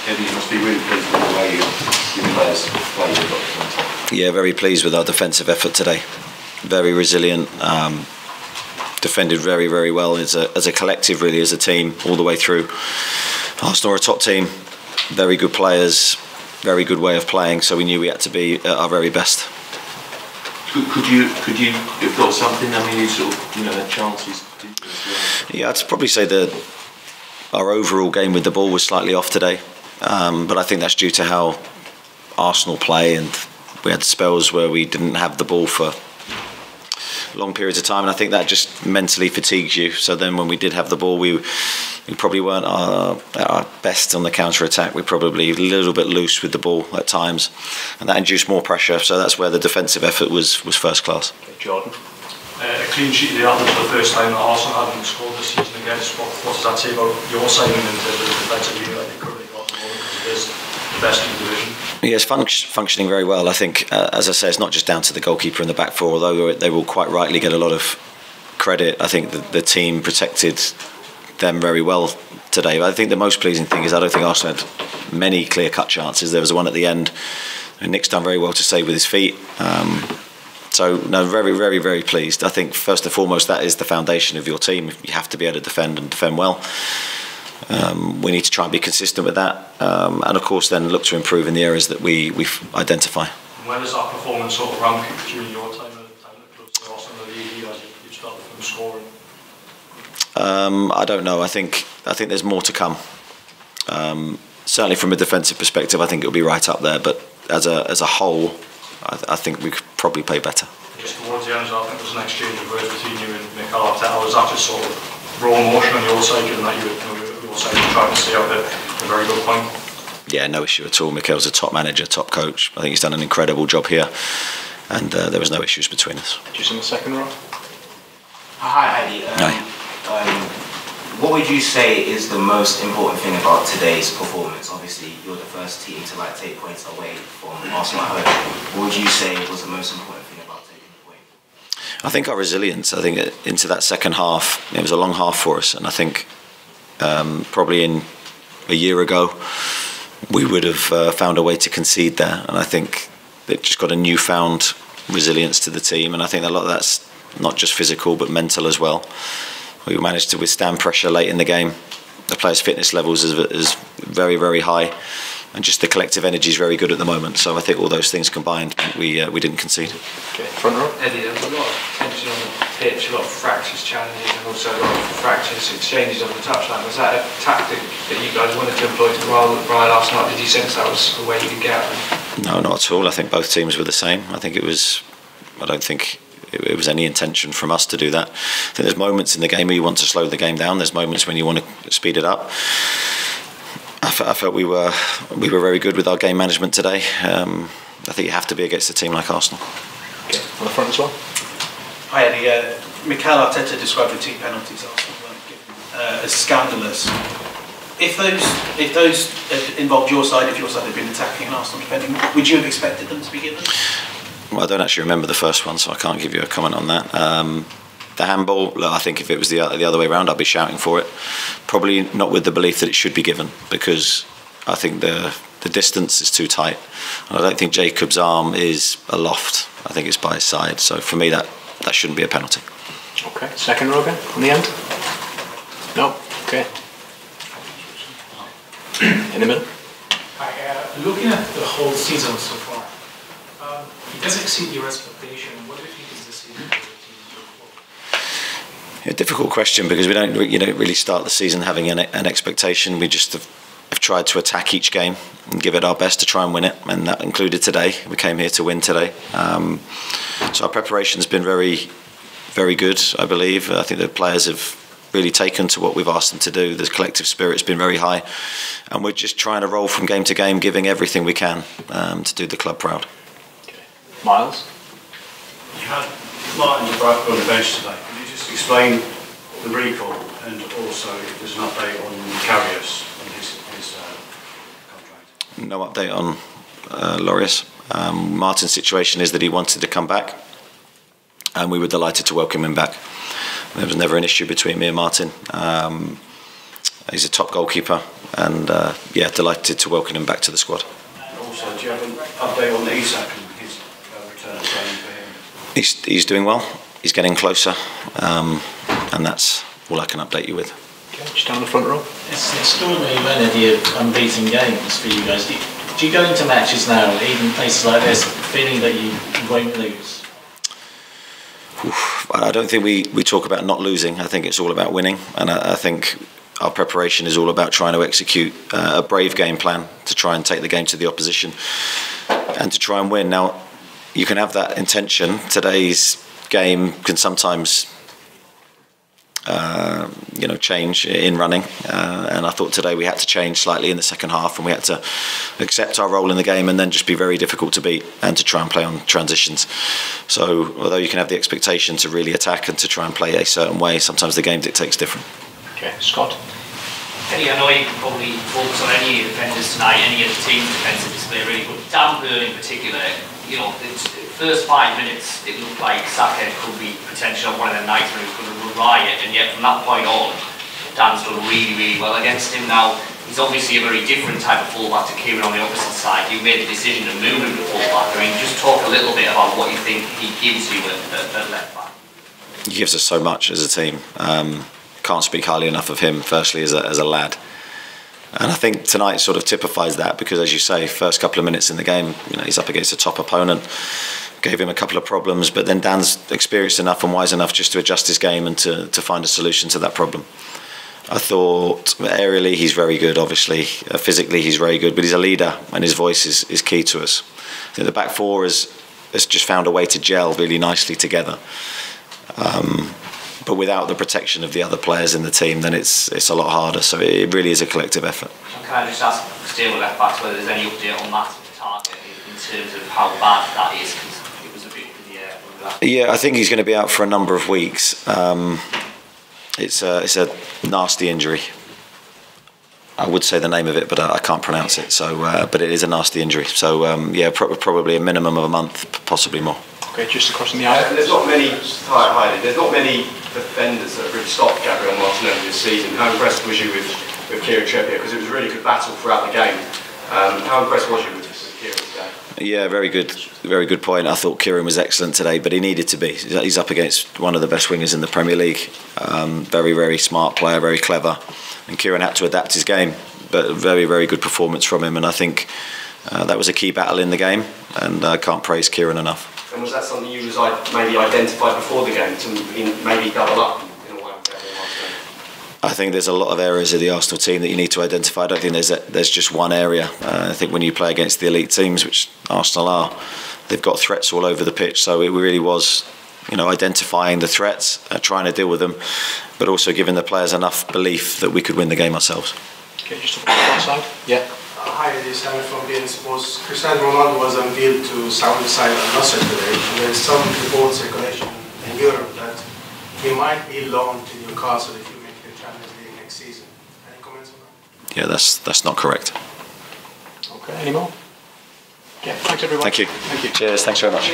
Eddie, you must be really pleased with the way your players play your box. Yeah, very pleased with our defensive effort today. Very resilient. Defended very, very well as a collective, really, as a team, all the way through. Arsenal are a top team, very good players, very good way of playing, so we knew we had to be at our very best. Could you have got something? I mean, you sort of, had chances. Yeah, I'd probably say that our overall game with the ball was slightly off today, but I think that's due to how Arsenal play, and we had spells where we didn't have the ball for long periods of time, and I think that just mentally fatigues you. So then when we did have the ball, we probably weren't at our best on the counter-attack. We're probably a little bit loose with the ball at times, and that induced more pressure. So that's where the defensive effort was first class. Jordan. A clean sheet of the Atlas for the first time that Arsenal haven't scored this season against. What does that say about your side and the defensive unit that you currently got at the moment, because it is the best in the division? Yeah, it's functioning very well. I think, as I say, it's not just down to the goalkeeper and the back four, although they will quite rightly get a lot of credit. I think the team protected them very well today. But I think the most pleasing thing is I don't think Arsenal had many clear-cut chances. There was one at the end, and Nick's done very well to save with his feet. So, no, very, very, very pleased. I think, first and foremost, that is the foundation of your team. You have to be able to defend and defend well. We need to try and be consistent with that, and of course then look to improve in the areas that we identify. Where does that performance sort of rank during your time at the club? So Arsenal, the league, you started from scoring. I don't know. I think there's more to come. Certainly from a defensive perspective, I think it'll be right up there. But as a whole, I think we could probably play better. Just towards the end, I think there was an exchange of words between you and Mikel. Was that just sort of raw emotion on your side, given that you were trying to stay out at a very good point? Yeah, no issue at all. Mikel's a top manager, top coach. I think he's done an incredible job here, and there was no issues between us. Just in the second row. Hi, Eddie. What would you say is the most important thing about today's performance? Obviously, you're the first team to take points away from Arsenal at home. What would you say was the most important thing about taking the point? I think our resilience. I think into that second half, it was a long half for us, and I think probably in a year ago we would have found a way to concede there, and I think they've just got a newfound resilience to the team, and I think a lot of that's not just physical but mental as well. We managed to withstand pressure late in the game. The players' fitness levels is very, very high, and just the collective energy is very good at the moment. So I think all those things combined, we didn't concede. Okay, front row. Eddie, there was a lot of tension on the pitch, a lot of fractious challenges, and also a lot of fractious exchanges on the touchline. Was that a tactic that you guys wanted to employ to rile Arsenal up? Did you sense that was the way you could get them? No, not at all. I think both teams were the same. I don't think it was any intention from us to do that. I think there's moments in the game where you want to slow the game down. There's moments when you want to speed it up. I felt we were very good with our game management today. I think you have to be against a team like Arsenal. Okay, on the front as well. Hi Eddie. Mikel Arteta described the 2 penalties Arsenal weren't given as scandalous. If those had involved your side, if your side had been attacking and Arsenal defending, would you have expected them to be given? Well, I don't actually remember the first one, so I can't give you a comment on that. The handball, look, I think if it was the other way around, I'd be shouting for it. Probably not with the belief that it should be given, because I think the distance is too tight. And I don't think Jacob's arm is aloft. I think it's by his side. So for me, that shouldn't be a penalty. Okay, second row again, on the end. No, okay. In the middle. Hi, looking at the whole season so far, it does exceed your expectation. What do you think is the season for the team? A difficult question, because we don't really start the season having an expectation. We just have tried to attack each game and give it our best to try and win it, and that included today. We came here to win today. So our preparation's been very, very good, I believe. I think the players have really taken to what we've asked them to do. The collective spirit's been very high, and we're just trying to roll from game to game, giving everything we can to do the club proud. Miles? You had Martin Dubravka on the bench today. Can you just explain the recall, and also if there's an update on Karius and his contract? No update on Lorius. Martin's situation is that he wanted to come back, and we were delighted to welcome him back. There was never an issue between me and Martin. He's a top goalkeeper, and yeah, delighted to welcome him back to the squad. Also, do you have an update on Isaak and his return training for him? He's doing well. He's getting closer, and that's all I can update you with. Okay, just down the front row. It's an extraordinary run of the unbeaten games for you guys. Do you go into matches now, even places like this, feeling that you won't lose? I don't think we talk about not losing. I think it's all about winning, and I think our preparation is all about trying to execute a brave game plan to try and take the game to the opposition and to try and win. Now, you can have that intention. Today's game can sometimes change in running, and I thought today we had to change slightly in the second half, and we had to accept our role in the game and then just be very difficult to beat and to try and play on transitions. So although you can have the expectation to really attack and to try and play a certain way, sometimes the game dictates different. Okay, Scott. Eddie, I know you can probably focus on any of the defenders tonight, any of the team's defensive display really, but Dan Burn in particular, the first 5 minutes it looked like Saka could be potentially on one of the nights when he was going to run riot, and yet from that point on Dan's done really, really well against him. Now he's obviously a very different type of fullback to Kieran on the opposite side. You made the decision to move him to fullback. I mean, just talk a little bit about what you think he gives you at left back. He gives us so much as a team. Can't speak highly enough of him, firstly as a lad, and I think tonight sort of typifies that, because as you say, first couple of minutes in the game, he's up against a top opponent, gave him a couple of problems, but then Dan's experienced enough and wise enough just to adjust his game and to find a solution to that problem. I thought aerially he's very good, obviously physically he's very good, but he's a leader and his voice is key to us. I think the back four has just found a way to gel really nicely together. But without the protection of the other players in the team, then it's a lot harder. So it really is a collective effort. Can I just ask, staying with left backs, whether there's any update on that Targett in terms of how bad that is? Because it was a bit in the air. Yeah, I think he's going to be out for a number of weeks. It's a nasty injury. I would say the name of it, but I can't pronounce it. So, but it is a nasty injury. So yeah, probably a minimum of a month, possibly more. Okay, just across in the aisle. There's not many defenders that have really stopped Gabriel Martinelli this season. How impressed was you with Kieran because it was a really good battle throughout the game? How impressed was you with Kieran today? Yeah, very good point. I thought Kieran was excellent today, but he needed to be. He's up against one of the best wingers in the Premier League. Very, very smart player, very clever, and Kieran had to adapt his game. But very, very good performance from him, and I think that was a key battle in the game, and I can't praise Kieran enough. And was that something you maybe identified before the game to maybe double up in a way? I think there's a lot of areas of the Arsenal team that you need to identify. I don't think there's just one area. I think when you play against the elite teams, which Arsenal are, they've got threats all over the pitch. So it really was, identifying the threats, trying to deal with them, but also giving the players enough belief that we could win the game ourselves. Okay, just on the side. Yeah. Hi, this is Hamid from beIN Sports. Cristiano Ronaldo was unveiled to Saudi side on Nasser today. There's some reports circulation in Europe that he might be loaned to Newcastle if you make the Champions League next season. Any comments on that? Yeah, that's not correct. Okay, any more? Yeah, thanks everyone. Thank you. Thank you. Cheers, thanks very much.